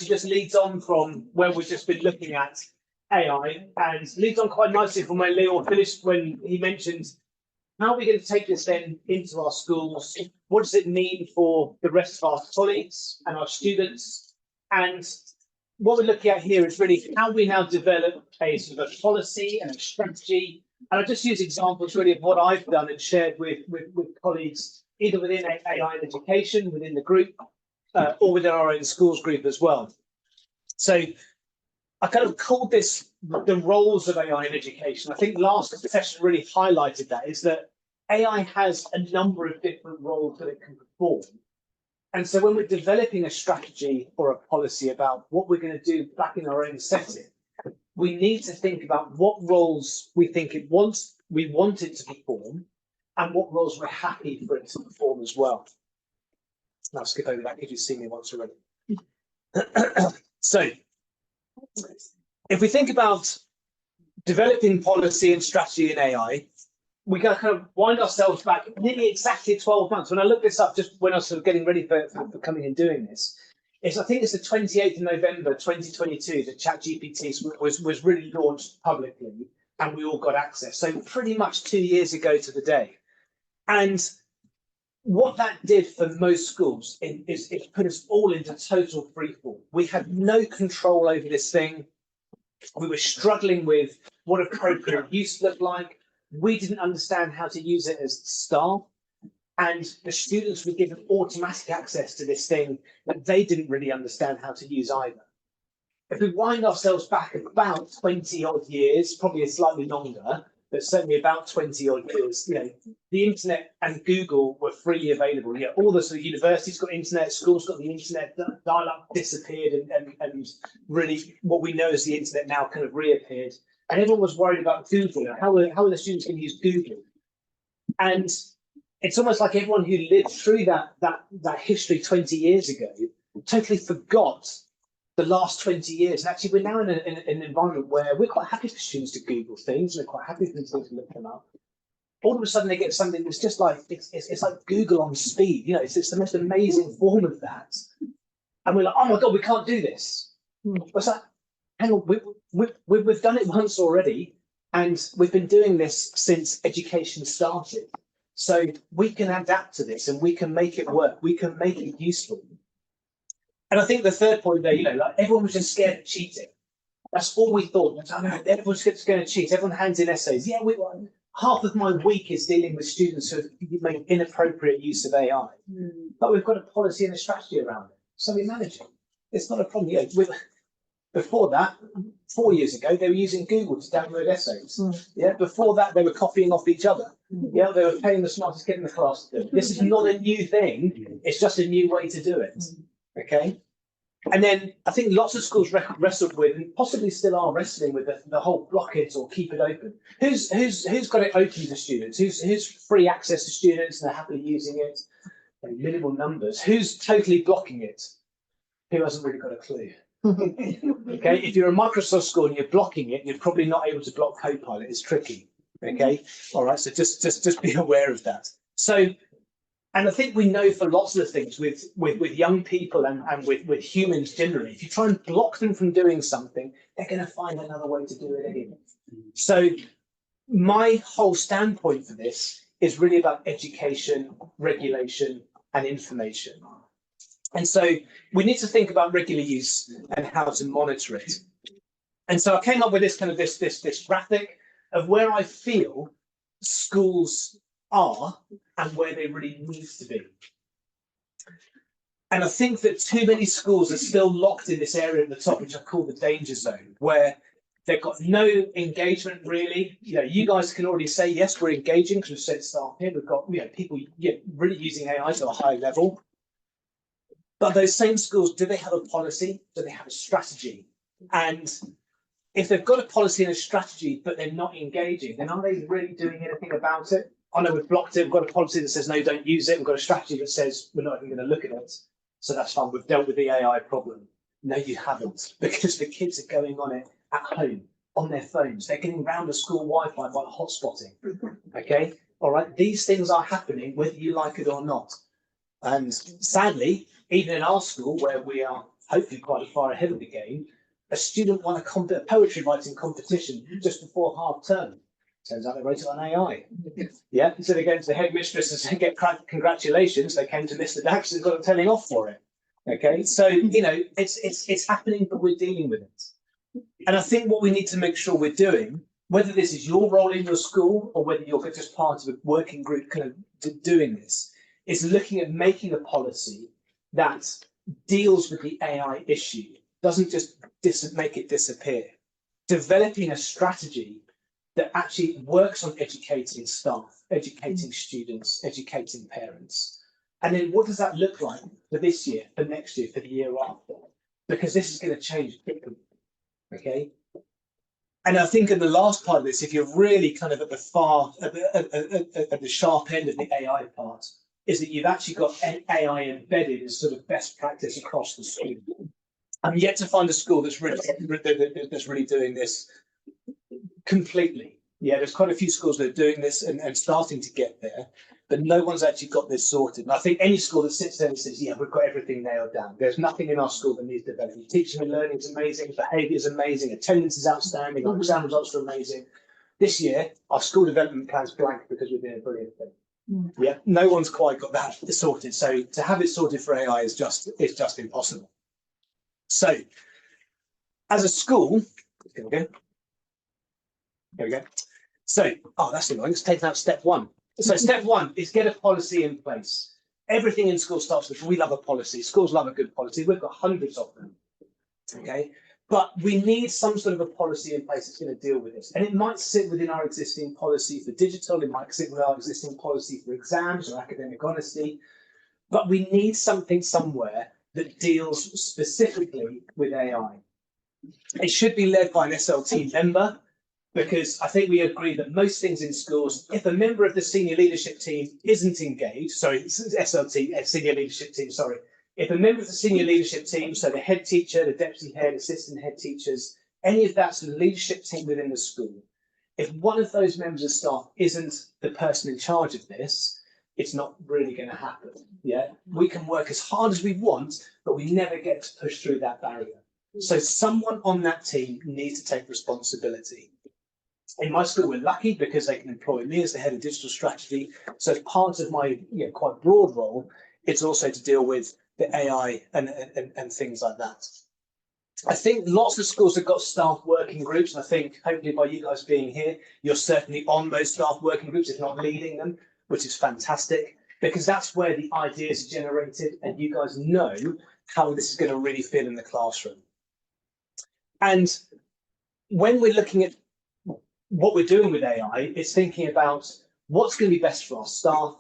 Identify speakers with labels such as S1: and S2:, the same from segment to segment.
S1: actually just leads on from where we've just been looking at AI, and leads on quite nicely from where Leo finished when he mentioned how are we going to take this then into our schools? What does it mean for the rest of our colleagues and our students? And what we're looking at here is really how we now develop a sort of a policy and a strategy. And I'll just use examples really of what I've done and shared with colleagues, either within AI and education, within the group, or within our own schools group as well. So I kind of called this the roles of AI in education. I think last session really highlighted that, is that AI has a number of different roles that it can perform. And so when we're developing a strategy or a policy about what we're going to do back in our own setting, we need to think about what roles we think we want it to perform, and what roles we're happy for it to perform as well. I'll skip over that because you've seen me once already. So if we think about developing policy and strategy in AI, we got to kind of wind ourselves back nearly exactly 12 months. When I looked this up, just when I was sort of getting ready for coming and doing this, I think it's the 28th of November 2022 that ChatGPT was really launched publicly, and we all got access. So pretty much 2 years ago to the day. And what that did for most schools is it put us all into total freefall. We had no control over this thing. We were struggling with what appropriate use looked like. We didn't understand how to use it as staff. And the students were given automatic access to this thing that they didn't really understand how to use either. If we wind ourselves back about 20 odd years, probably slightly longer, but certainly about 20 odd years, the internet and Google were freely available. All the sort of universities got internet, schools got the internet, dial-up disappeared, and really what we know as the internet now kind of reappeared. And everyone was worried about Google. How are the students going to use Google? And it's almost like everyone who lived through that history 20 years ago totally forgot the last 20 years. And actually, we're now in an environment where we're quite happy for students to Google things. We're quite happy for them to look them up. All of a sudden, they get something that's just like, it's like Google on speed. It's the most amazing form of that. And we're like, oh my God, we can't do this. What's that? Hang on, we've done it once already, and we've been doing this since education started. So we can adapt to this, and we can make it work. We can make it useful. And I think the third point there, like everyone was just scared of cheating. That's all we thought. Oh, no, everyone's just going to cheat. Everyone hands in essays. Yeah, half of my week is dealing with students who have made inappropriate use of AI. But we've got a policy and a strategy around it. So we manage it. It's not a problem. Before that, 4 years ago, they were using Google to download essays. Yeah. Before that, they were copying off each other. Yeah. They were paying the smartest kid in the class to do it. This is not a new thing. It's just a new way to do it. Okay. And then I think lots of schools wrestled with, and possibly still are wrestling with, the whole block it or keep it open. Who's got it open to students? Who's free access to students and they're happily using it? Minimal numbers. Who's totally blocking it? Who hasn't really got a clue? Okay, if you're a Microsoft school and you're blocking it, you're probably not able to block Copilot. It's tricky. Okay, all right. So just be aware of that. So, and I think we know for lots of things with young people and with humans generally, if you try and block them from doing something, they're going to find another way to do it anyway. So, my whole standpoint for this is really about education, regulation, and information. And so we need to think about regular use and how to monitor it. And so I came up with this kind of this graphic of where I feel schools are and where they really need to be. And I think that too many schools are still locked in this area at the top, which I call the danger zone, where they've got no engagement really. You guys can already say, yes, we're engaging because we've set staff here. We've got people really using AI to a high level. But those same schools, do they have a policy? Do they have a strategy? And if they've got a policy and a strategy, but they're not engaging, then are they really doing anything about it? I know we've blocked it. We've got a policy that says, no, don't use it. We've got a strategy that says, we're not even going to look at it. So that's fine. We've dealt with the AI problem. No, you haven't, because the kids are going on it at home, on their phones. They're getting round the school Wi-Fi by hotspotting. Okay? All right? These things are happening, whether you like it or not. And sadly, even in our school, where we are hopefully quite far ahead of the game. A student won a poetry writing competition just before half term. Turns out they wrote it on AI. Yeah, instead of going to the headmistress and get congratulations, they came to Mr. Dax and got a telling off for it. Okay, so it's happening, but we're dealing with it. And I think what we need to make sure we're doing, whether this is your role in your school or whether you're just part of a working group kind of doing this, is looking at making a policy that deals with the AI issue, doesn't just make it disappear. Developing a strategy that actually works on educating staff, educating students, educating parents. And then what does that look like for this year, for next year, for the year after? Because this is going to change quickly, okay? And I think in the last part of this, if you're really kind of at the sharp end of the AI part, is that you've actually got AI embedded as sort of best practice across the school. I'm yet to find a school that's really doing this completely. Yeah, there's quite a few schools that are doing this and starting to get there, but no one's actually got this sorted. And I think any school that sits there and says, yeah, we've got everything nailed down. There's nothing in our school that needs developing. Teaching and learning is amazing, behaviour is amazing, attendance is outstanding, our exam results are amazing. This year, our school development plan's blank because we're doing a brilliant thing. Yeah, no one's quite got that sorted. So to have it sorted for AI is just impossible. So as a school, here we go. Here we go. So, that's annoying. It's taken out step one. So step one is get a policy in place. Everything in school starts with, we love a policy. Schools love a good policy. We've got hundreds of them. Okay. But we need some sort of a policy in place that's going to deal with this. And it might sit within our existing policy for digital. It might sit with our existing policy for exams or academic honesty. But we need something somewhere that deals specifically with AI. It should be led by an SLT member, because I think we agree that most things in schools, if a member of the senior leadership team isn't engaged, SLT, senior leadership team, if a member of the senior leadership team, so the head teacher, the deputy head, assistant head teachers, any of that sort of leadership team within the school, if one of those members of staff isn't the person in charge of this, it's not really going to happen. Yeah, we can work as hard as we want, but we never get to push through that barrier. So someone on that team needs to take responsibility. In my school, we're lucky because they can employ me as the head of digital strategy. So as part of my quite broad role, it's also to deal with the AI and things like that. I think lots of schools have got staff working groups. And I think hopefully by you guys being here, you're certainly on those staff working groups, if not leading them, which is fantastic, because that's where the ideas are generated and you guys know how this is going to really fit in the classroom. And when we're looking at what we're doing with AI, it's thinking about what's going to be best for our staff,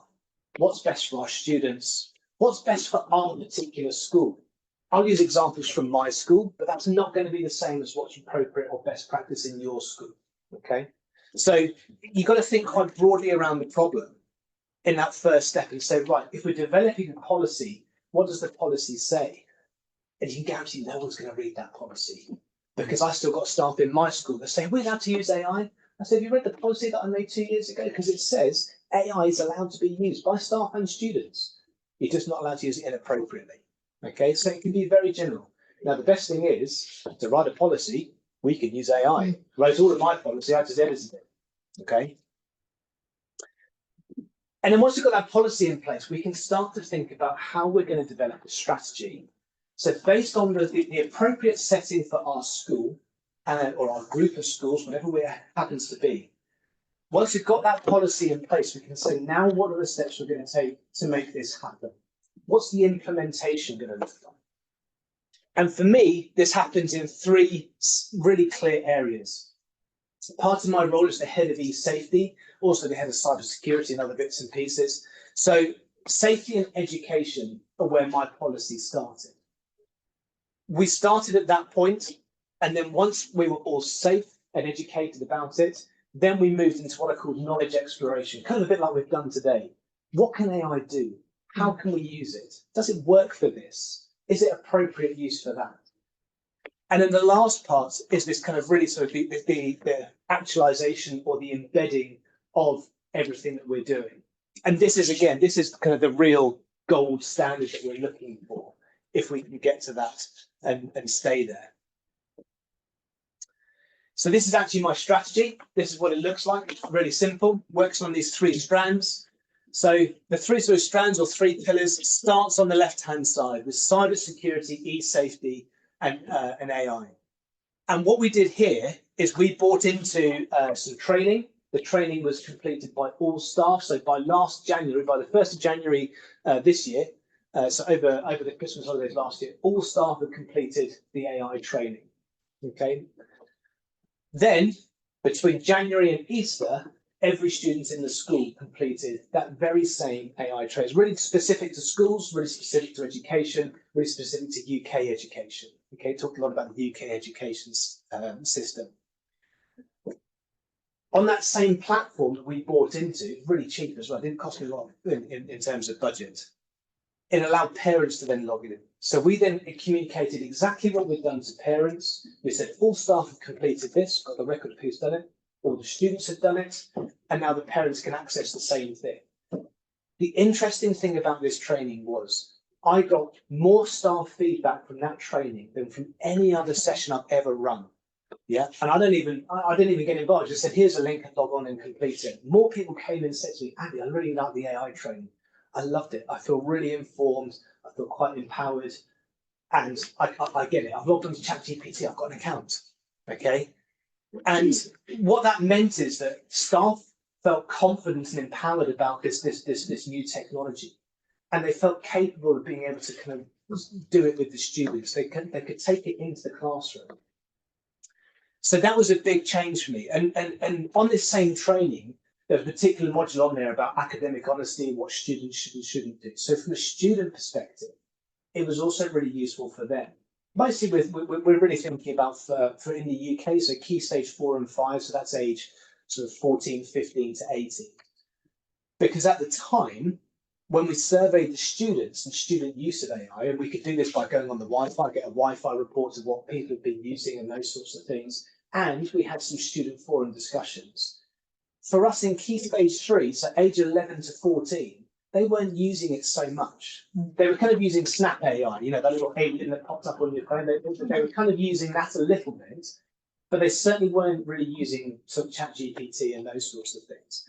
S1: what's best for our students, what's best for our particular school. I'll use examples from my school, but that's not going to be the same as what's appropriate or best practice in your school. Okay, so you've got to think quite broadly around the problem in that first step and say, right, if we're developing a policy, what does the policy say? And you can guarantee no one's going to read that policy, because I still got staff in my school that say, we're allowed to use AI. I said, have you read the policy that I made 2 years ago? Because it says AI is allowed to be used by staff and students. You're just not allowed to use it inappropriately. Okay, so it can be very general. Now, the best thing is to write a policy, we can use AI. Wrote all of my policy, I just edited it. Okay. And then once we've got that policy in place, we can start to think about how we're going to develop a strategy. So based on the appropriate setting for our school, or our group of schools, whatever it happens to be. Once we've got that policy in place, we can say, now what are the steps we're going to take to make this happen? What's the implementation going to look like? And for me, this happens in 3 really clear areas. Part of my role is the head of e-safety, also the head of cybersecurity and other bits and pieces. So safety and education are where my policy started. We started at that point, and then once we were all safe and educated about it, then we moved into what I call knowledge exploration, kind of a bit like we've done today. What can AI do? How can we use it? Does it work for this? Is it appropriate use for that? And then the last part is this kind of really sort of the actualization or the embedding of everything that we're doing. And this is, again, this is kind of the real gold standard that we're looking for, if we can get to that and stay there. So this is actually my strategy. This is what it looks like. It's really simple. Works on these 3 strands. So the 3 sort of strands or 3 pillars starts on the left-hand side with cybersecurity, e-safety, and AI. And what we did here is we bought into some training. The training was completed by all staff. So by last January, by the 1st of January this year, so over the Christmas holidays last year, all staff have completed the AI training. Okay. Then between January and Easter, every student in the school completed that very same AI training. It's really specific to schools, really specific to education, really specific to UK education. Okay, talked a lot about the UK education system. On that same platform that we bought into, really cheap as well, it didn't cost me a lot in terms of budget. It allowed parents to then log in. So we then communicated exactly what we'd done to parents. We said all staff have completed this, got the record of who's done it, all the students have done it, and now the parents can access the same thing. The interesting thing about this training was I got more staff feedback from that training than from any other session I've ever run. Yeah, and I didn't even get involved. I just said, here's a link and log on and complete it. More people came and said to me, Andy, I really like the AI training. I loved it. I feel really informed. I feel quite empowered. And I get it. I've logged onto ChatGPT. I've got an account. Okay. And what that meant is that staff felt confident and empowered about this new technology. And they felt capable of being able to kind of do it with the students. They could take it into the classroom. So that was a big change for me. And on this same training, there's a particular module on there about academic honesty and what students should and shouldn't do. So from a student perspective, it was also really useful for them. Mostly we're really thinking about for in the UK, so key stage 4 and 5, so that's age sort of 14, 15 to 18. Because at the time, when we surveyed the students and student use of AI, and we could do this by going on the Wi-Fi, get a Wi-Fi report of what people have been using and those sorts of things, and we had some student forum discussions. For us in key stage 3, so age 11 to 14, they weren't using it so much. They were kind of using Snap AI, you know, that little alien that pops up on your phone. They were kind of using that a little bit, but they certainly weren't really using sort of ChatGPT and those sorts of things.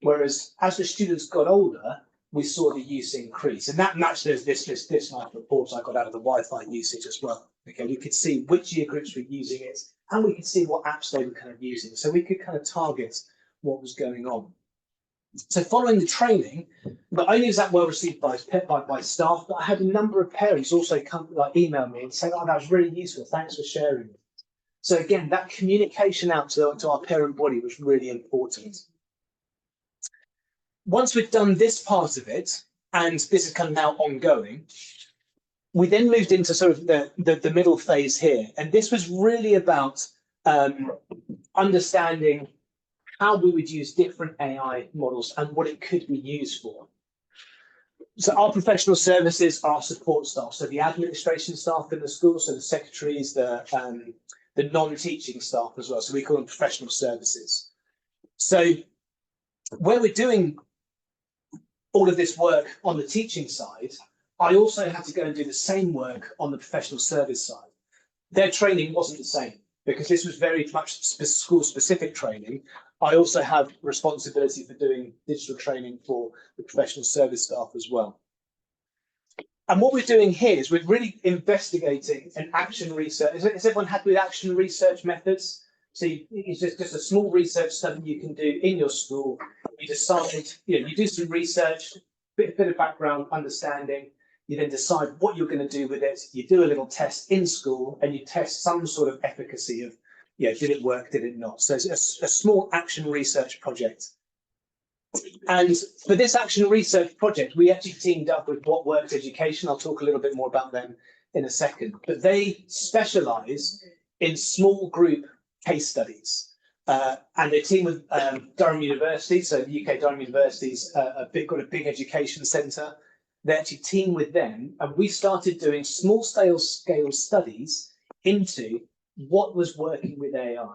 S1: Whereas as the students got older, we saw the use increase, and that matched this nice report I got out of the Wi-Fi usage as well. Okay, we could see which year groups were using it, and we could see what apps they were kind of using, so we could kind of target what was going on. So following the training, not only was that well received by staff, but I had a number of parents also come email me and say, "Oh, that was really useful. Thanks for sharing it." So again, that communication out to our parent body was really important. Once we've done this part of it, and this is kind of now ongoing, we then moved into sort of the middle phase here. And this was really about understanding how we would use different AI models and what it could be used for. So our professional services are support staff. So the administration staff in the school, so the secretaries, the non-teaching staff as well. So we call them professional services. So where we're doing all of this work on the teaching side, I also had to go and do the same work on the professional service side. Their training wasn't the same because this was very much school-specific training. I also have responsibility for doing digital training for the professional service staff as well. And what we're doing here is we're really investigating an action research. Is everyone happy with action research methods? So it's just a small research study you can do in your school. You decide, you do some research, bit of background understanding. You then decide what you're going to do with it. You do a little test in school, and you test some sort of efficacy of, did it work, did it not? So it's a small action research project. And for this action research project, we actually teamed up with What Works Education. I'll talk a little bit more about them in a second. But they specialize in small group case studies. And they team with Durham University. So the UK Durham University's got a big education centre. They actually team with them. And we started doing small scale studies into what was working with AI.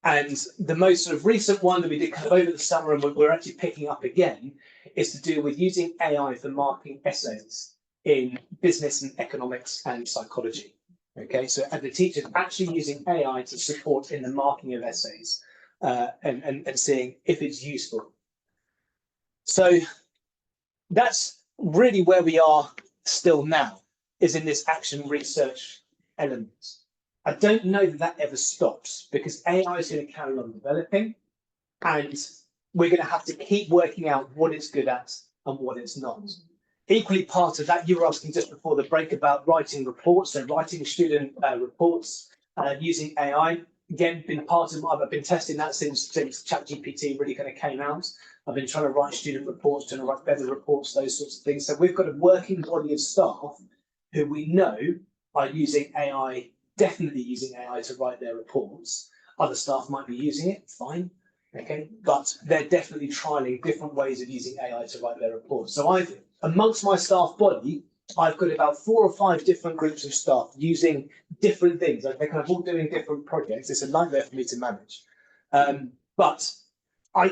S1: And the most sort of recent one that we did kind of over the summer and we're actually picking up again is to do with using AI for marking essays in business and economics and psychology. Okay, so the teacher's actually using AI to support in the marking of essays and seeing if it's useful. So that's really where we are still now, is in this action research element. I don't know that that ever stops, because AI is going to carry on developing, and we're going to have to keep working out what it's good at and what it's not. Equally, part of that, you were asking just before the break about writing reports, so writing student reports using AI. Again, I've been testing that since ChatGPT really kind of came out. I've been trying to write student reports, trying to write better reports, those sorts of things. So we've got a working body of staff who we know are using AI, definitely using AI to write their reports. Other staff might be using it, fine. Okay, but they're definitely trialing different ways of using AI to write their reports. So amongst my staff body, I've got about 4 or 5 different groups of staff using different things. They're kind of all doing different projects. It's a nightmare for me to manage. But I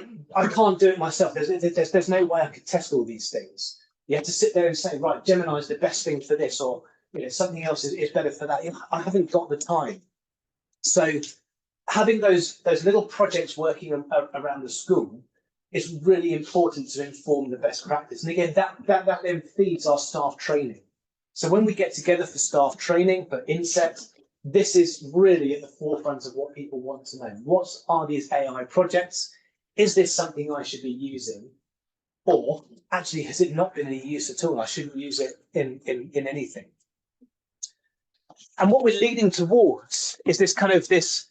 S1: can't do it myself. There's no way I could test all these things. You have to sit there and say, right, Gemini is the best thing for this, or something else is better for that. I haven't got the time. So having those little projects working around the school is really important to inform the best practice. And again, that then feeds our staff training. So when we get together for staff training, for inset, this is really at the forefront of what people want to know. What are these AI projects? Is this something I should be using? Or actually, has it not been any use at all? I shouldn't use it in anything. And what we're leading towards is this kind of this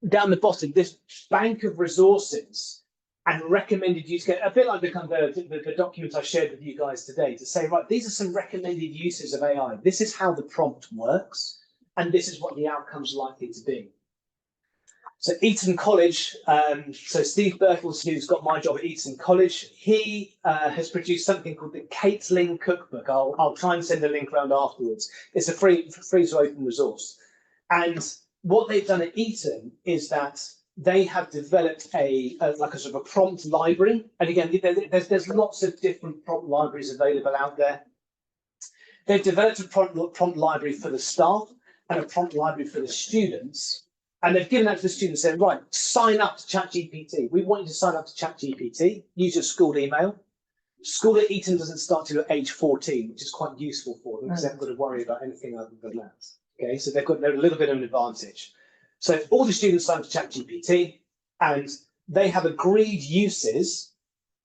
S1: down the bottom, this bank of resources and recommended use, a bit like the document I shared with you guys today, to say, right, these are some recommended uses of AI. This is how the prompt works, and this is what the outcome's likely to be. So Eton College, so Steve Bertels, who's got my job at Eton College, he has produced something called the Catling Cookbook. I'll try and send a link around afterwards. It's a free to open resource. And what they've done at Eton is that they have developed like a sort of a prompt library. And again, there's lots of different prompt libraries available out there. They've developed a prompt library for the staff and a prompt library for the students. And they've given that to the students, saying, right, sign up to ChatGPT. We want you to sign up to ChatGPT, use your school email. School at Eton doesn't start till age 14, which is quite useful for them because they haven't got to worry about anything other than that. Okay, so they're a little bit of an advantage. So all the students sign up to ChatGPT, and they have agreed uses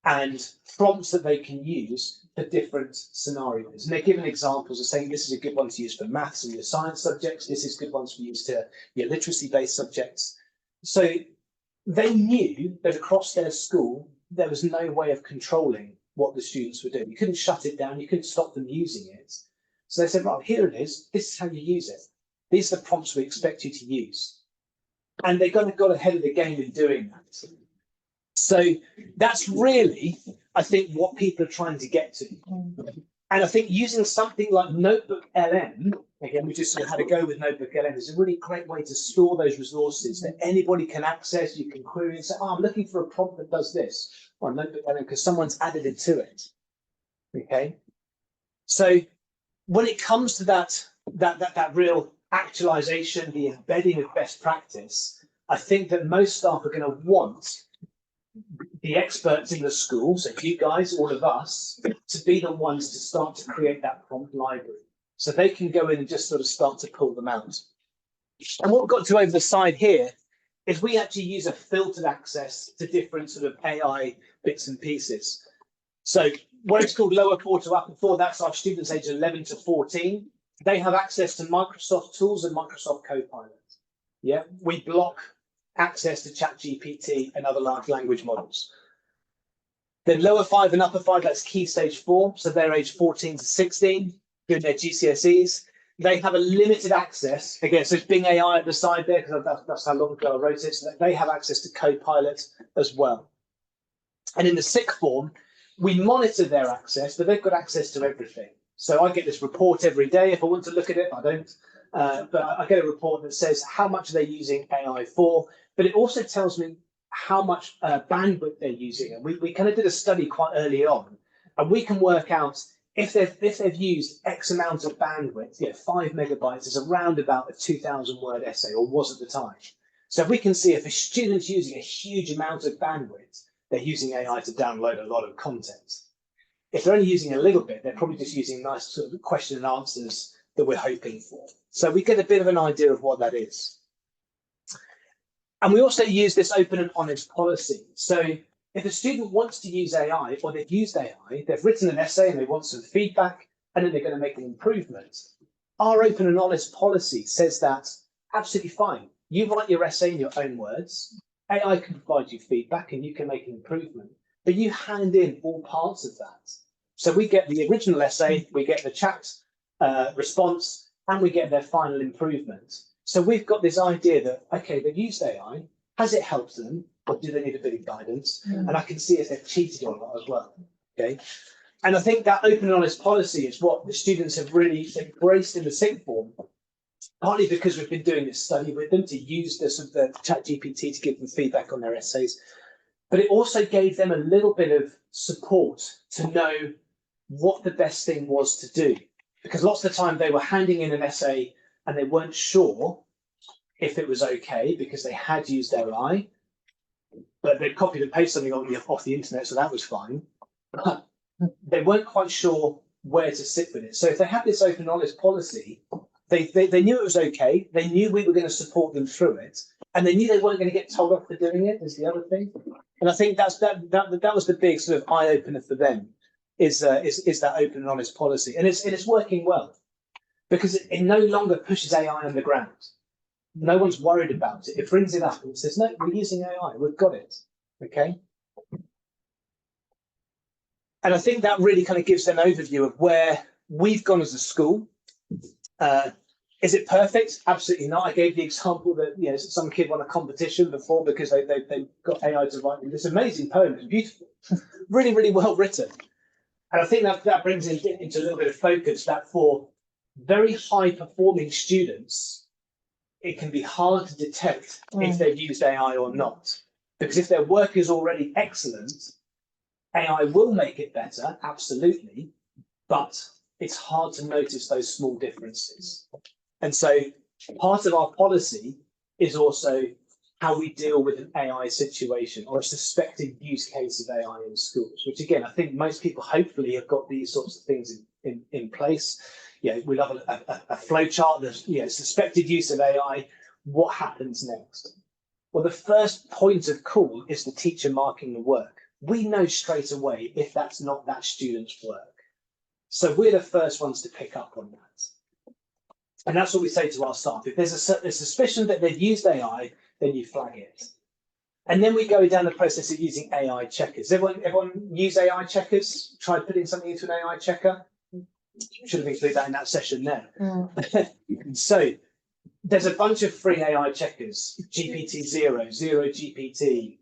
S1: and prompts that they can use for different scenarios. And they're given examples of saying this is a good one to use for maths and your science subjects. This is good ones for use to your literacy-based subjects. So they knew that across their school, there was no way of controlling what the students were doing. You couldn't shut it down. You couldn't stop them using it. So they said, right, here it is. This is how you use it. These are the prompts we expect you to use. And they got ahead of the game in doing that. So that's really, I think, what people are trying to get to. And I think using something like Notebook LM, again, we just sort of had a go with Notebook LM, is a really great way to store those resources that anybody can access. You can query and say, oh, I'm looking for a prompt that does this, or Notebook LM, because someone's added it to it. Okay. So when it comes to that real actualization, the embedding of best practice, I think that most staff are going to want the experts in the school, so you guys, all of us, to be the ones to start to create that prompt library. So they can go in and just sort of start to pull them out. And what we've got to over the side here is we actually use a filtered access to different sort of AI bits and pieces. So what it's called lower 4 to upper 4, that's our students aged 11 to 14. They have access to Microsoft tools and Microsoft Copilot. Yeah, we block access to ChatGPT and other large language models. Then lower 5 and upper 5, that's key stage 4. So they're aged 14 to 16, doing their GCSEs. They have a limited access. Again, so it's Bing AI at the side there, because that's how long ago I wrote it. So they have access to Copilot as well. And in the sixth form, we monitor their access, but they've got access to everything. So I get this report every day. If I want to look at it, I don't. But I get a report that says how much they're using AI for, but it also tells me how much bandwidth they're using. And we kind of did a study quite early on, and we can work out if they've used X amount of bandwidth, 5 megabytes is around about a 2,000 word essay, or was at the time. So we can see if a student's using a huge amount of bandwidth, they're using AI to download a lot of content. If they're only using a little bit, they're probably just using nice sort of question and answers that we're hoping for. So we get a bit of an idea of what that is. And we also use this open and honest policy. So if a student wants to use AI, or they've used AI, they've written an essay and they want some feedback, and then they're going to make an improvement, our open and honest policy says that absolutely fine. You write your essay in your own words, AI can provide you feedback and you can make an improvement, but you hand in all parts of that. So we get the original essay, we get the chat response, and we get their final improvement. So we've got this idea that, okay, they've used AI, has it helped them, or do they need a bit of guidance? And I can see if they've cheated or not as well, okay? And I think that open and honest policy is what the students have really embraced in the sixth form, partly because we've been doing this study with them to use the ChatGPT to give them feedback on their essays, but it also gave them a little bit of support to know what the best thing was to do. Because lots of the time they were handing in an essay and they weren't sure if it was okay because they had used AI, but they copied and pasted something off the internet, so that was fine. But they weren't quite sure where to sit with it. So if they had this open, honest policy, they knew it was okay. They knew we were going to support them through it, and they knew they weren't going to get told off for doing it. Is the other thing, and I think that was the big sort of eye opener for them. Is that open and honest policy, and it's working well because it no longer pushes AI underground. No one's worried about it. It brings it up and says, no, we're using AI, we've got it, okay? And I think that really kind of gives an overview of where we've gone as a school. Is it perfect? Absolutely not. I gave the example that some kid won a competition before because they got AI to write this amazing poem. It's beautiful, really, really well written. And I think that brings into a little bit of focus that for very high performing students, it can be hard to detect if they've used AI or not. Because if their work is already excellent, AI will make it better, absolutely, but it's hard to notice those small differences. And so part of our policy is also how we deal with an AI situation or a suspected use case of AI in schools, which again, I think most people hopefully have got these sorts of things in place. We love a flow chart, there's suspected use of AI, what happens next? Well, the first point of call is the teacher marking the work. We know straight away if that's not that student's work. So we're the first ones to pick up on that. And that's what we say to our staff. If there's a suspicion that they've used AI, then you flag it. And then we go down the process of using AI checkers. Everyone use AI checkers? Tried putting something into an AI checker? Should have included that in that session there. So there's a bunch of free AI checkers, GPT-0, GPT,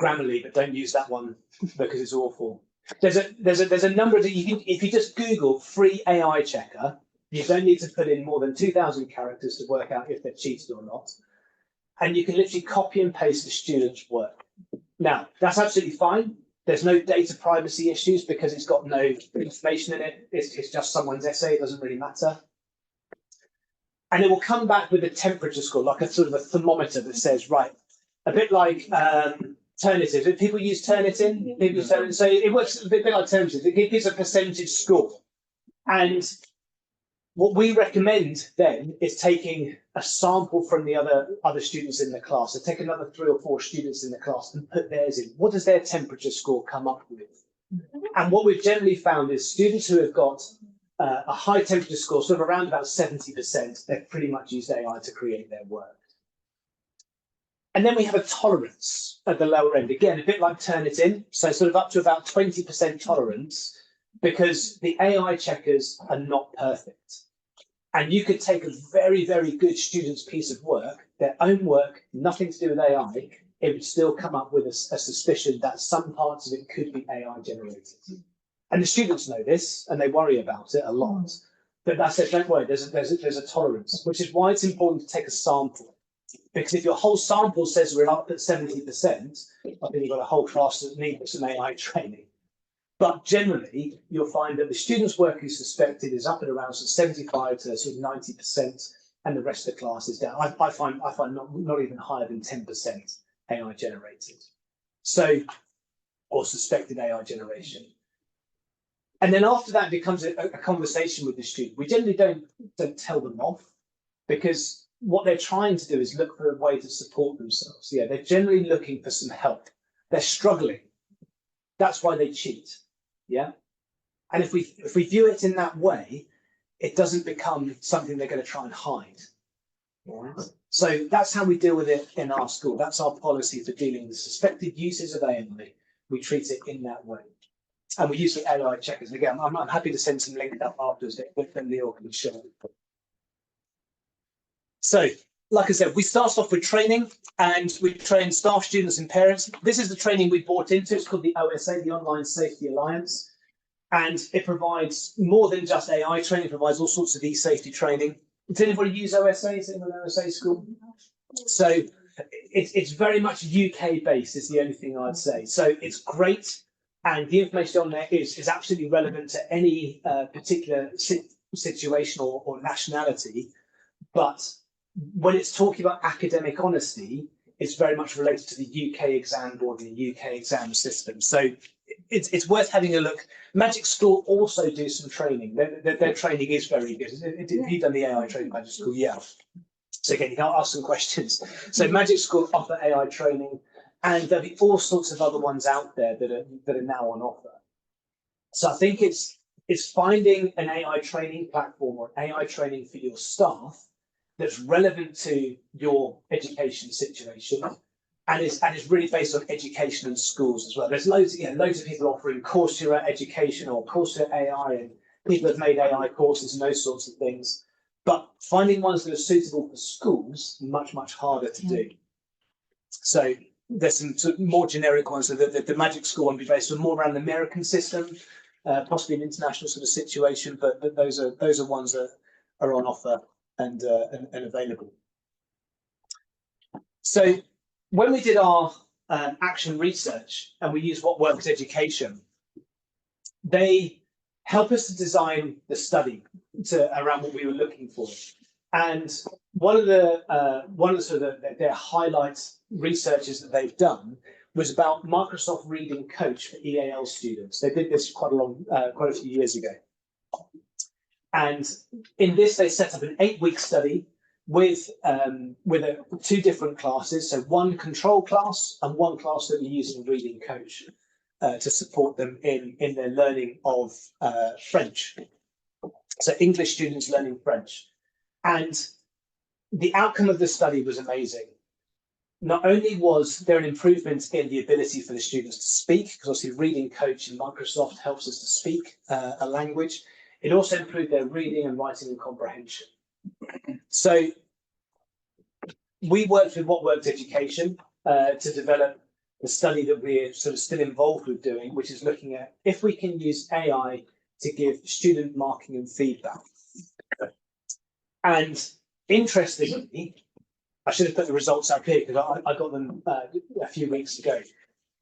S1: Grammarly, but don't use that one because it's awful. There's a number that you can, if you just Google free AI checker, you don't need to put in more than 2,000 characters to work out if they've cheated or not. And you can literally copy and paste the student's work. Now, that's absolutely fine. There's no data privacy issues because it's got no information in it. It's just someone's essay. It doesn't really matter. And it will come back with a temperature score, like a sort of a thermometer that says, right, a bit like Turnitin. People use Turnitin. People use Turnitin. So it works a bit like Turnitin. It gives a percentage score. And what we recommend then is taking a sample from the other students in the class. So take another 3 or 4 students in the class and put theirs in. What does their temperature score come up with? And what we've generally found is students who have got a high temperature score, sort of around about 70%, they've pretty much used AI to create their work. And then we have a tolerance at the lower end. Again, a bit like Turnitin, so sort of up to about 20% tolerance, because the AI checkers are not perfect. And you could take a very, very good student's piece of work, their own work, nothing to do with AI, it would still come up with a suspicion that some parts of it could be AI generated. And the students know this, and they worry about it a lot. But that's it, don't worry, there's a tolerance, which is why it's important to take a sample. Because if your whole sample says we're up at 70%, I think you've got a whole class that needs some AI training. But generally, you'll find that the student's work is suspected is up at around 75 to 90%, and the rest of the class is down. I find not even higher than 10% AI generated. So, or suspected AI generation. And then after that becomes a conversation with the student. We generally don't tell them off, because what they're trying to do is look for a way to support themselves. Yeah, they're generally looking for some help. They're struggling. That's why they cheat. Yeah. And if we view it in that way, it doesn't become something they're going to try and hide. Right? So that's how we deal with it in our school. That's our policy for dealing with suspected uses of AI. We treat it in that way. And we use the AI checkers. Again, I'm happy to send some links up afterwards that Leo can share. So, like I said, we start off with training, and we train staff, students, and parents. This is the training we bought into. It's called the OSA, the Online Safety Alliance. And it provides more than just AI training, it provides all sorts of e-safety training. Does anybody use OSA? Is anyone at OSA school? So it's very much UK based is the only thing I'd say. So it's great, and the information on there is absolutely relevant to any particular situation or nationality. But when it's talking about academic honesty, it's very much related to the UK exam board and the UK exam system. So it's worth having a look. Magic School also do some training. Their training is very good. Have you done the AI training at Magic School? Yeah. So again, you can ask some questions. So Magic School offer AI training, and there'll be all sorts of other ones out there that are now on offer. So I think it's finding an AI training platform or AI training for your staff that's relevant to your education situation, and is really based on education and schools as well. There's loads of people offering Coursera education or Coursera AI, and people have made AI courses and those sorts of things. But finding ones that are suitable for schools, much harder to do. So there's some sort of more generic ones. So the Magic School one will be based on more around the American system, possibly an international sort of situation. But those are ones that are on offer and available. So when we did our action research and we used What Works Education, they help us to design the study around what we were looking for. And one of the sort of their highlight researches that they've done was about Microsoft Reading Coach for EAL students. They did this quite a few years ago. And in this, they set up an 8-week study with two different classes. So one control class and one class that we're using Reading Coach to support them in their learning of French. So English students learning French. And the outcome of the study was amazing. Not only was there an improvement in the ability for the students to speak, because obviously Reading Coach in Microsoft helps us to speak a language, it also improved their reading and writing and comprehension. So we worked with What Works Education to develop the study that we're sort of still involved with doing, which is looking at if we can use AI to give student marking and feedback. And interestingly, I should have put the results up here because I got them a few weeks ago.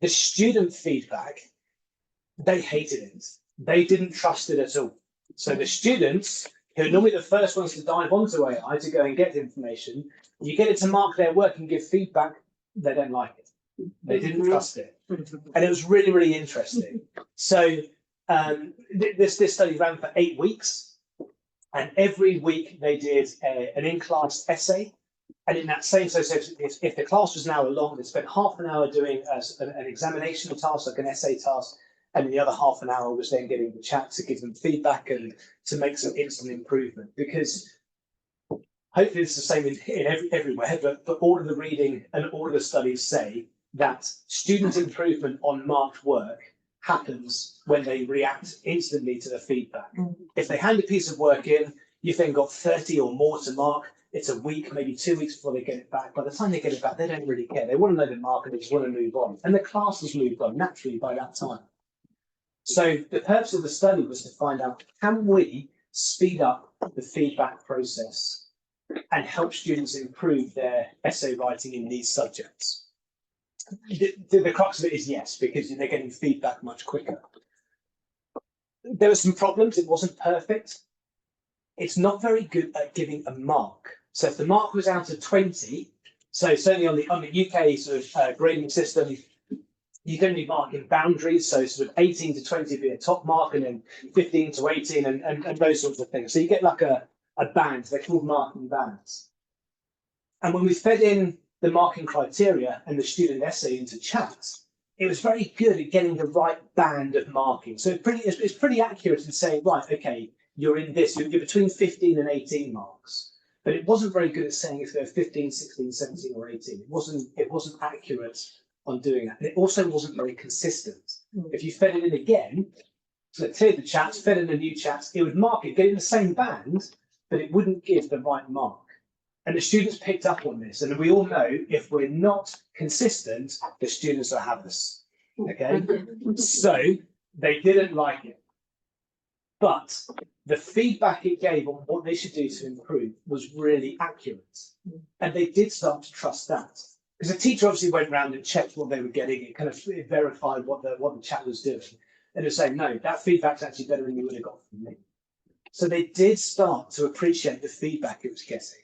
S1: The student feedback, they hated it. They didn't trust it at all. So the students, who are normally the first ones to dive onto AI to go and get information, you get it to mark their work and give feedback, they don't like it. They didn't trust it. And it was really interesting. So this study ran for 8 weeks, and every week they did an in-class essay. And in that same, so if the class was an hour long, they spent half an hour doing an examination task, like an essay task, and the other half an hour was then getting the chat to give them feedback and to make some instant improvement. Because hopefully it's the same in everywhere, but all of the reading and all of the studies say that student improvement on marked work happens when they react instantly to the feedback. If they hand a piece of work in, you've then got 30 or more to mark. It's a week, maybe 2 weeks before they get it back. By the time they get it back, they don't really care. They want to know the mark and they just want to move on. And the class has moved on naturally by that time. So the purpose of the study was to find out, can we speed up the feedback process and help students improve their essay writing in these subjects? The crux of it is yes, because they're getting feedback much quicker. There were some problems. It wasn't perfect. It's not very good at giving a mark. So if the mark was out of 20, so certainly on the UK sort of grading system, you can only mark in boundaries. So sort of 18 to 20 would be a top mark, and then 15 to 18 and those sorts of things. So you get like a band. They're called marking bands. And when we fed in the marking criteria and the student essay into chat, it was very good at getting the right band of marking. So it's pretty accurate in saying, right, okay, you're in this, you're between 15 and 18 marks. But it wasn't very good at saying if they're 15, 16, 17, or 18. It wasn't accurate on doing that. And it also wasn't very consistent. If you fed it in again, so it cleared the chats, fed in a new chat, it would mark it, get in the same band, but it wouldn't give the right mark. And the students picked up on this. And we all know if we're not consistent, the students will have us. Okay? So they didn't like it. But the feedback it gave on what they should do to improve was really accurate. And they did start to trust that. Because the teacher obviously went around and checked what they were getting. It kind of verified what the chat was doing. And they're saying, no, that feedback's actually better than you would have got from me. So they did start to appreciate the feedback it was getting.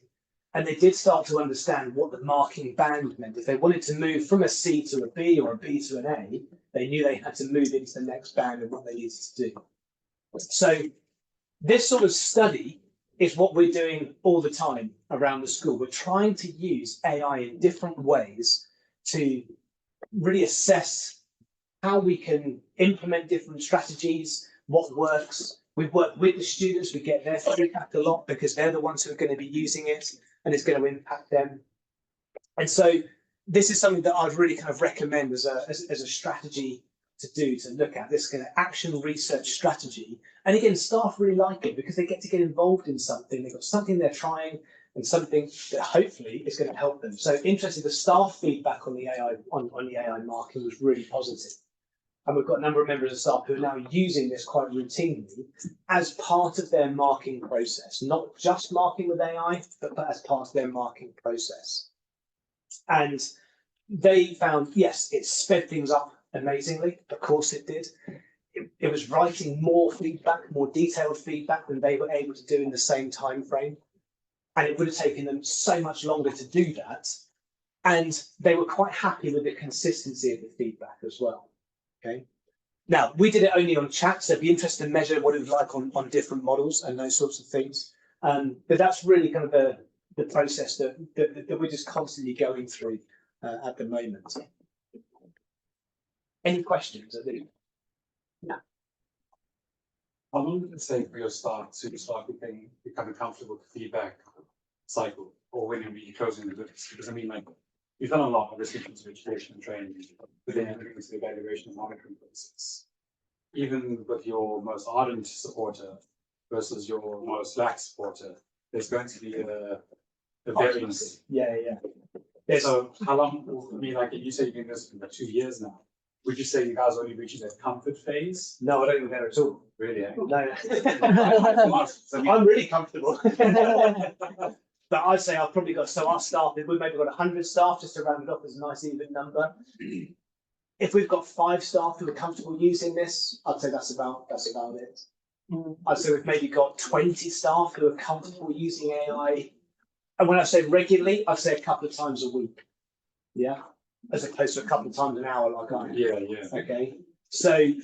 S1: And they did start to understand what the marking band meant. If they wanted to move from a C to a B or a B to an A, they knew they had to move into the next band and what they needed to do. So this sort of study is what we're doing all the time around the school. We're trying to use AI in different ways to really assess how we can implement different strategies, what works. We work with the students, we get their feedback a lot because they're the ones who are going to be using it and it's going to impact them. And so this is something that I'd really kind of recommend as a strategy to do, to look at this kind of action research strategy. And again, staff really like it because they get to get involved in something. They've got something they're trying and something that hopefully is going to help them. So interesting, the staff feedback on the AI on the AI marking was really positive. And we've got a number of members of staff who are now using this quite routinely as part of their marking process, not just marking with AI, but as part of their marking process. And they found, yes, it sped things up amazingly. Of course it did. It was writing more feedback, more detailed feedback than they were able to do in the same time frame. And it would have taken them so much longer to do that. And they were quite happy with the consistency of the feedback as well. Okay. Now, we did it only on chat, so it'd be interesting to measure what it was like on different models and those sorts of things. But that's really kind of the process that we're just constantly going through at the moment. Any questions?
S2: No. How long did it take for your staff to start becoming comfortable with the feedback cycle, or when you're really closing the loops? Because I mean, like, you've done a lot, obviously, in education and training, but then everything into the evaluation and monitoring process. Even with your most ardent supporter versus your most lax supporter, there's going to be a variance.
S1: Yeah.
S2: So how long, I mean, like you say you've been doing this for 2 years now. Would you say you guys are only reaching that comfort phase?
S1: No, I don't think there at all.
S2: Really? Eh?
S1: No. I'm really comfortable. But I'd say I've probably got, so our staff, we've maybe got 100 staff, just to round it off as a nice even number. If we've got 5 staff who are comfortable using this, I'd say that's about it. I'd say we've maybe got 20 staff who are comfortable using AI. And when I say regularly, I'd say a couple of times a week. Yeah. As opposed to a couple of times an hour like I am.
S2: Yeah.
S1: Okay. So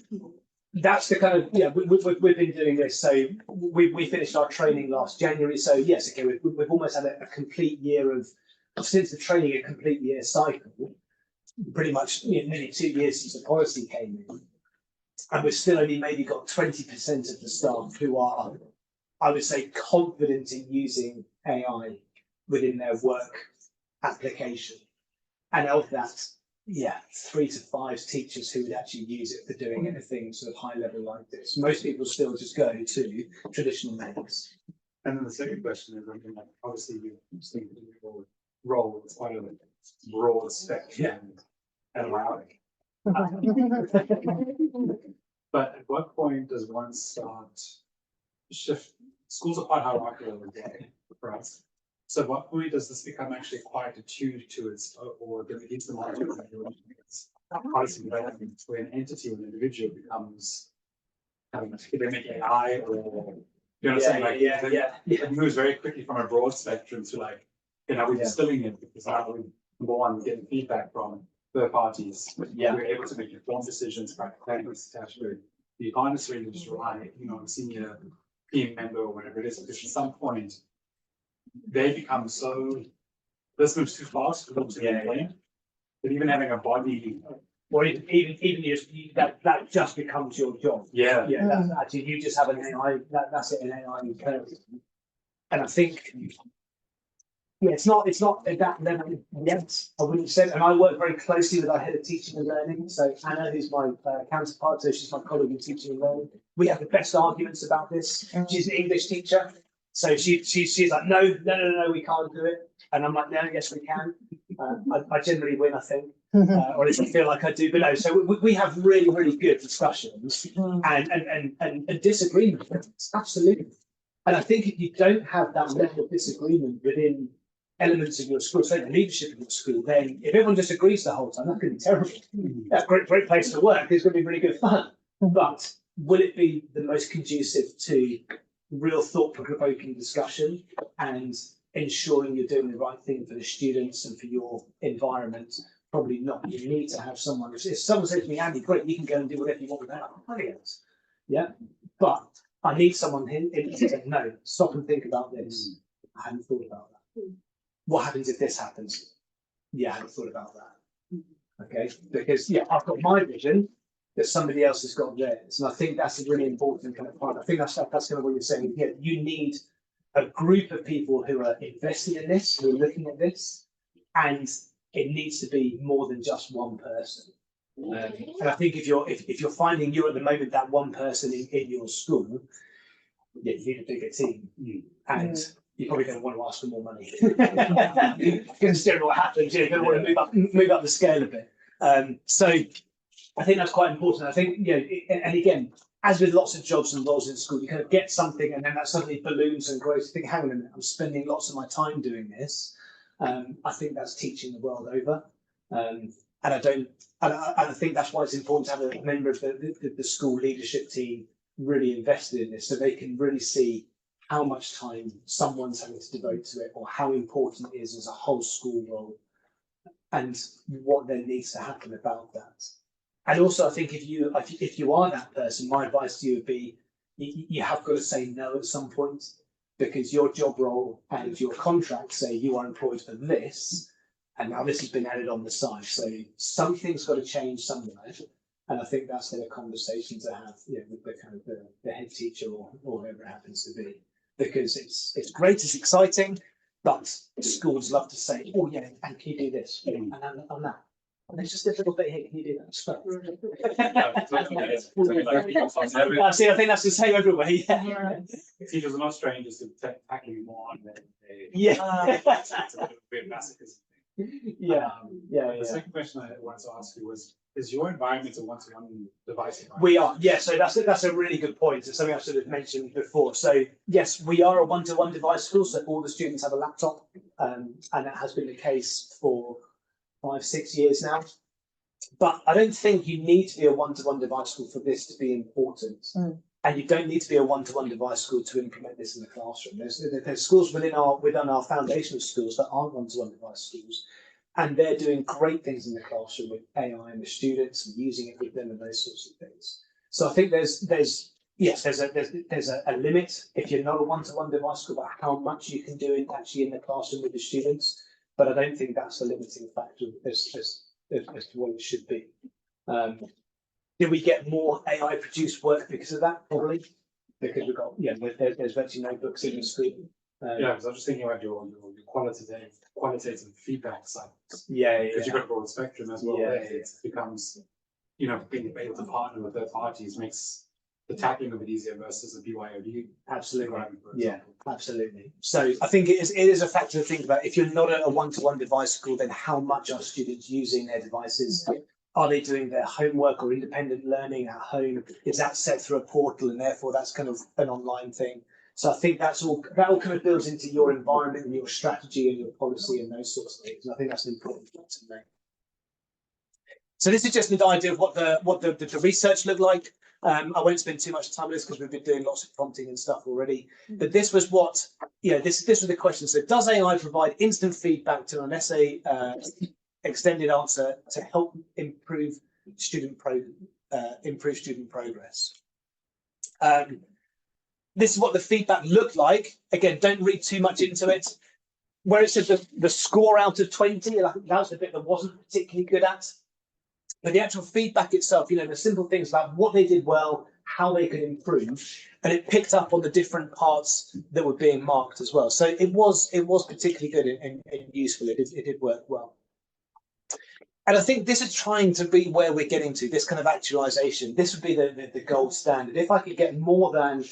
S1: that's the kind of, we've been doing this. So we finished our training last January. So yes, okay, we've almost had a complete year of, since the training, a complete year cycle, pretty much nearly 2 years since the policy came in. And we've still only maybe got 20% of the staff who are, I would say, confident in using AI within their work application. And of that, 3 to 5 teachers who would actually use it for doing anything sort of high level like this. Most people still just go to traditional methods.
S2: And then the second question is, I mean, like, obviously you think your role is quite a broad spectrum and allowing. But at what point does one start shift? Schools are quite hierarchical every day for us. So at what point does this become actually quite attuned to its, or do it needs the monitoring policy development where an entity or an individual becomes having academic AI or, you know what I'm saying? Like, it moves very quickly from a broad spectrum to like, you know, we're distilling it because now we, number one, we're getting feedback from third parties. We're able to make informed decisions about plans attached to it. You can't necessarily just rely, you know, on a senior team member or whatever it is, because at some point they become so, this moves too fast for them to maintain. But even having a body,
S1: or even just that just becomes your job. That's actually, you just have an AI. That's it, an AI. And I think, it's not at that level yet. I wouldn't say. And I work very closely with our head of teaching and learning. So Anna, who's my counterpart, so she's my colleague in teaching and learning. We have the best arguments about this. She's an English teacher, so she's like, no, we can't do it. And I'm like, no, yes, we can. I generally win, I think, or at least I feel like I do. But no, so we have really, really good discussions and disagreements, absolutely. And I think if you don't have that level of disagreement within elements of your school, so the leadership of your school, then if everyone disagrees the whole time, that could be terrible. That's a great place to work. It's going to be really good fun. But will it be the most conducive to real thought-provoking discussion and ensuring you're doing the right thing for the students and for your environment? Probably not. You need to have someone. If someone says to me, Andy, great, you can go and do whatever you want with that. Brilliant. Yeah. But I need someone in to say, no, stop and think about this. I hadn't thought about that. What happens if this happens? Yeah, I hadn't thought about that. Okay. Because I've got my vision, that somebody else has got theirs. And I think that's a really important kind of part. I think that's kind of what you're saying here. You need a group of people who are invested in this, who are looking at this, and it needs to be more than just one person. And I think if you're finding you're at the moment that one person in your school, you need a bigger team, and you're probably going to want to ask for more money. Considering what happens, you're going to want to move up the scale a bit. So I think that's quite important. I think, and again, as with lots of jobs and roles in school, you kind of get something and then that suddenly balloons and grows. You think, hang on a minute, I'm spending lots of my time doing this. I think that's teaching the world over. And I think that's why it's important to have a member of the school leadership team really invested in this, so they can really see how much time someone's having to devote to it, or how important it is as a whole school role, and what then needs to happen about that. And also, I think if you are that person, my advice to you would be, you have got to say no at some point, because your job role and your contract say you are employed for this, and now this has been added on the side. So something's got to change somewhere. And I think that's the conversation to have, with the kind of the head teacher or whoever it happens to be, because it's great, it's exciting, but schools love to say, oh yeah, and can you do this and that. And there's just a little bit here, can you do that? See, I think that's the same everywhere.
S2: Teachers are not strangers to tackling more on their
S1: it's
S2: a little bit masochism.
S1: The
S2: second question I wanted to ask you was, is your environment a one-to-one device environment?
S1: We are, so that's a really good point. It's something I should have mentioned before. So yes, we are a one-to-one device school, so all the students have a laptop, and that has been the case for 5-6 years now. But I don't think you need to be a one-to-one device school for this to be important. And you don't need to be a one-to-one device school to implement this in the classroom. There's schools within our foundational schools that aren't one-to-one device schools, and they're doing great things in the classroom with AI and the students and using it with them and those sorts of things. So I think there's a limit if you're not a one-to-one device school about how much you can do in the classroom with the students. But I don't think that's a limiting factor as to what it should be. Do we get more AI produced work because of that? Probably, because we've got there's virtually no books in the school.
S2: Because I'm just thinking about your qualitative feedback side. Because you've got a broad spectrum as well. It becomes, being able to partner with third parties makes the tackling of it easier versus a BYOD.
S1: Absolutely. Absolutely. So I think it is a factor to think about. If you're not a one-to-one device school, then how much are students using their devices? Are they doing their homework or independent learning at home? Is that set through a portal, and therefore that's kind of an online thing? So I think that all kind of builds into your environment and your strategy and your policy and those sorts of things. And I think that's an important point to make. So this is just an idea of what the research looked like. I won't spend too much time on this because we've been doing lots of prompting and stuff already. But this was what, this was the question. So does AI provide instant feedback to an essay extended answer to help improve student progress? This is what the feedback looked like. Again, don't read too much into it. Where it said the score out of 20, that was the bit that wasn't particularly good at. But the actual feedback itself, the simple things about what they did well, how they could improve, and it picked up on the different parts that were being marked as well. So it was particularly good and useful. It did work well. And I think this is trying to be where we're getting to, this kind of actualization. This would be the gold standard. If I could get more than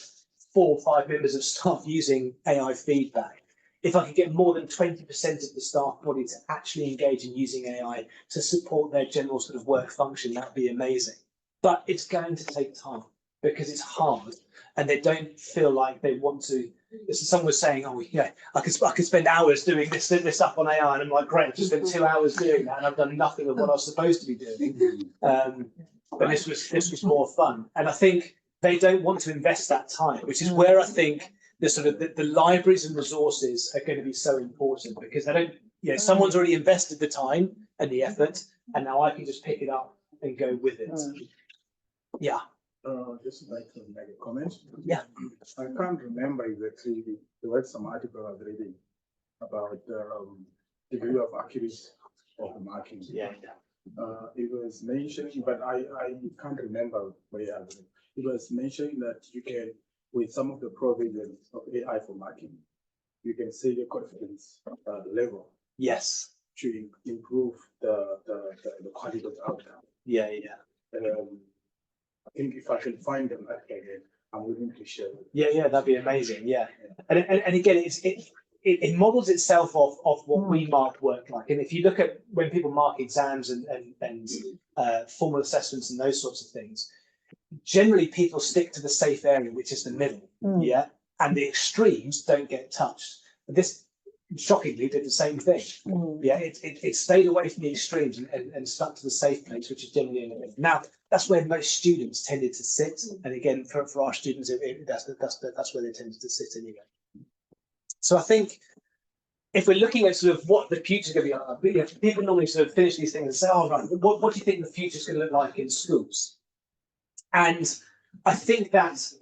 S1: 4 or 5 members of staff using AI feedback, if I could get more than 20% of the staff body to actually engage in using AI to support their general sort of work function, that'd be amazing. But it's going to take time because it's hard and they don't feel like they want to. So someone was saying, oh, I could spend hours doing this up on AI, and I'm like, great, I've just spent 2 hours doing that and I've done nothing of what I was supposed to be doing. But this was more fun. And I think they don't want to invest that time, which is where I think the libraries and resources are going to be so important, because they don't, someone's already invested the time and the effort, and now I can just pick it up and go with it. Yeah.
S3: Just like to make a comment.
S1: Yeah.
S3: I can't remember exactly. There was some article I was reading about degree of accuracy of marking.
S1: Yeah.
S3: It was mentioning, but I can't remember where I was. It was mentioning that you can, with some of the provisions of AI for marking, you can say the confidence level.
S1: Yes.
S3: To improve the quality of outcome.
S1: Yeah.
S3: I think if I can find them again, I'm willing to share them.
S1: Yeah, that'd be amazing. Yeah, and again, it models itself off what we mark work like. And if you look at when people mark exams and formal assessments and those sorts of things, generally people stick to the safe area, which is the middle. Yeah, and the extremes don't get touched. This shockingly did the same thing. Yeah, it stayed away from the extremes and stuck to the safe place, which is generally in the middle. Now, that's where most students tended to sit, and again, for our students, that's where they tended to sit anyway. So I think if we're looking at sort of what the future is going to be like, people normally sort of finish these things and say, "Oh, right, what do you think the future is going to look like in schools?" And I think that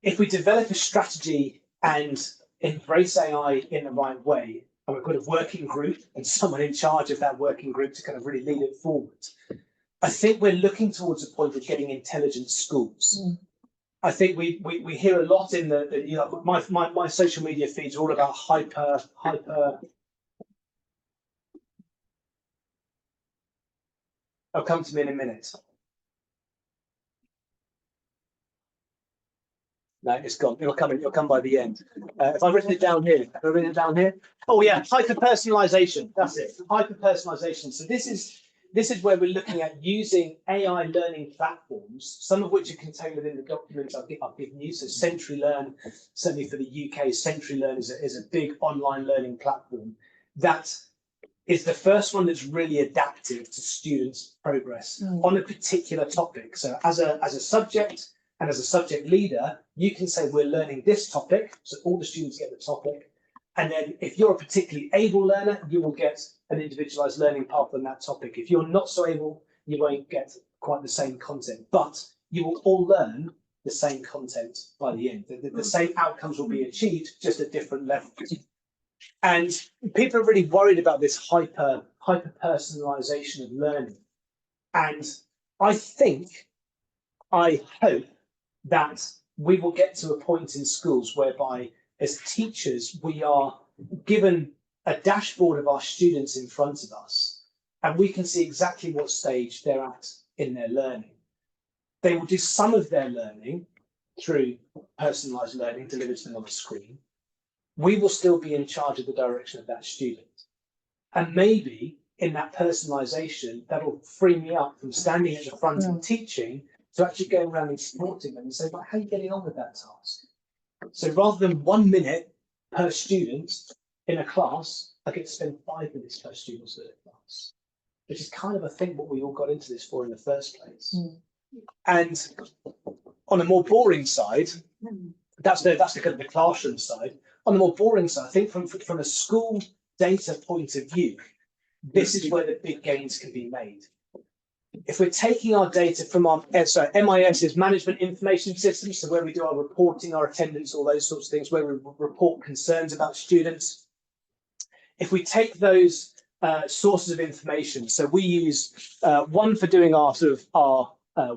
S1: if we develop a strategy and embrace AI in the right way, and we've got a working group and someone in charge of that working group to kind of really lead it forward, I think we're looking towards a point of getting intelligent schools. I think we hear a lot in my social media feeds are all about hyper. I'll come to me in a minute. No, it's gone. It'll come by the end. If I've written it down here, Oh yeah, hyper-personalization. That's it. Hyper-personalization. So this is where we're looking at using AI learning platforms, some of which are contained within the documents I've given you. So CenturyLearn, certainly for the UK, CenturyLearn is a big online learning platform that is the first one that's really adaptive to students' progress on a particular topic. So as a subject and as a subject leader, you can say we're learning this topic, so all the students get the topic. And then if you're a particularly able learner, you will get an individualized learning path on that topic. If you're not so able, you won't get quite the same content, but you will all learn the same content by the end. The same outcomes will be achieved, just at different levels. And people are really worried about this hyper personalization of learning. And I hope that we will get to a point in schools whereby, as teachers, we are given a dashboard of our students in front of us, and we can see exactly what stage they're at in their learning. They will do some of their learning through personalized learning delivered to them on a screen. We will still be in charge of the direction of that student. And maybe in that personalization, that'll free me up from standing at the front and teaching to actually going around and supporting them and say, well, how are you getting on with that task? So rather than 1 minute per student in a class, I get to spend 5 minutes per student in a class. which is kind of, I think, what we all got into this for in the first place. And on a more boring side, that's the kind of the classroom side. On the more boring side, I think from a school data point of view, this is where the big gains can be made. If we're taking our data from our MIS is management information systems, so where we do our reporting, our attendance, all those sorts of things, where we report concerns about students. If we take those sources of information, so we use one for doing our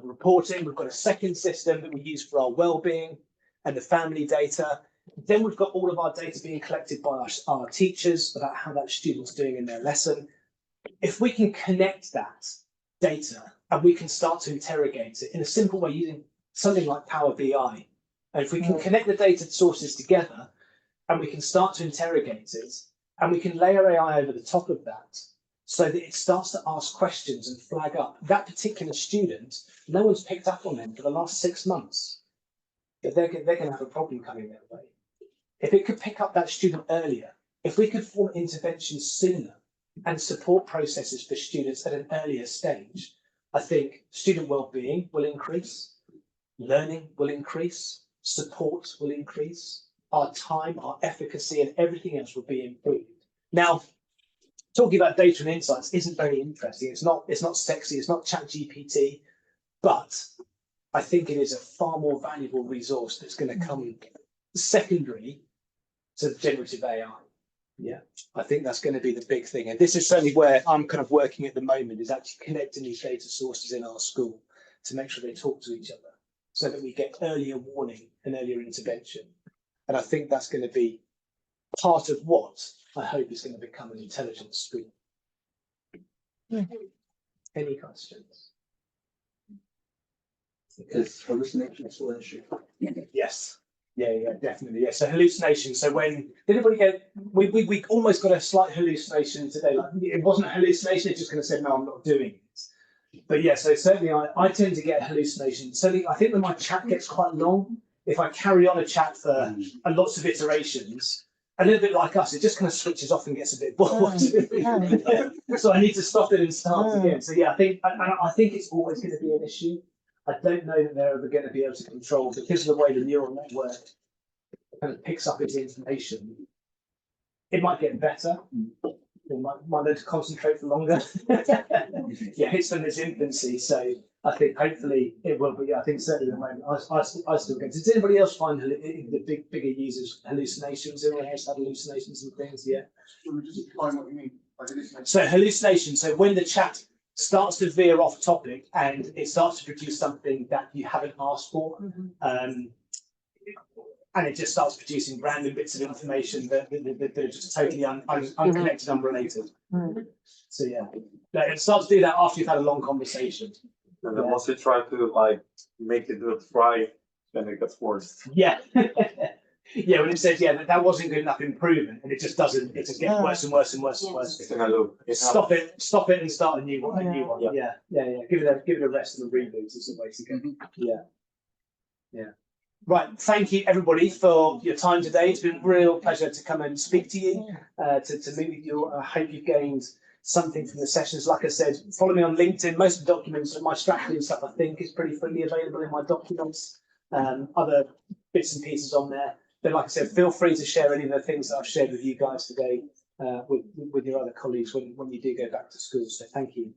S1: reporting. We've got a second system that we use for our well-being and the family data. Then we've got all of our data being collected by our teachers about how that student's doing in their lesson. If we can connect that data and we can start to interrogate it in a simple way using something like Power BI, and if we can connect the data sources together and we can start to interrogate it and we can layer AI over the top of that so that it starts to ask questions and flag up that particular student, no one's picked up on them for the last 6 months. They're going to have a problem coming their way. If it could pick up that student earlier, if we could form interventions sooner and support processes for students at an earlier stage, I think student well-being will increase, learning will increase, support will increase, our time, our efficacy, and everything else will be improved. Now, talking about data and insights isn't very interesting. It's not sexy, it's not ChatGPT, but I think it is a far more valuable resource that's going to come secondary to generative AI. Yeah, I think that's going to be the big thing. And this is certainly where I'm kind of working at the moment, is actually connecting these data sources in our school to make sure they talk to each other so that we get earlier warning and earlier intervention. And I think that's going to be part of what I hope is going to become an intelligent school. Any questions?
S4: Is hallucination still an issue?
S1: Yes. Yeah, definitely. Yeah. So hallucination. So when did anybody get? We almost got a slight hallucination today. Like it wasn't a hallucination. It's just going to say no, I'm not doing it. But yeah. So certainly, I tend to get hallucinations. Certainly, I think when my chat gets quite long, if I carry on a chat for lots of iterations, a little bit like us, it just kind of switches off and gets a bit bored. So I need to stop it and start again. So yeah, I think it's always going to be an issue. I don't know that they're ever going to be able to control, because of the way the neural network kind of picks up its information. It might get better. It might learn to concentrate for longer. Yeah, it's in its infancy, so I think hopefully it will. But yeah, I think certainly at the moment I still get. Does anybody else find the bigger users hallucinations? Anyone else had hallucinations and things? Yeah.
S4: Can we just define what you mean by hallucination?
S1: So hallucination. So when the chat starts to veer off topic and it starts to produce something that you haven't asked for, and it just starts producing random bits of information that are just totally unconnected, unrelated. So yeah, it starts to do that after you've had a long conversation.
S5: And then once you try to like make it do it right, then it gets worse.
S1: Yeah. Yeah, when it says that wasn't good enough improvement, and it just doesn't, it just gets worse and worse and worse and worse.
S5: It's in a loop.
S1: Stop it and start a new one. Yeah. Give it a rest and a reboot is the way to go. Yeah. Right. Thank you everybody for your time today. It's been a real pleasure to come and speak to you, to meet with you. I hope you've gained something from the sessions. Like I said, follow me on LinkedIn. Most of the documents, my strategy and stuff, I think, is pretty freely available in my documents. Other bits and pieces on there. But like I said, feel free to share any of the things that I've shared with you guys today with your other colleagues when you do go back to school. So thank you.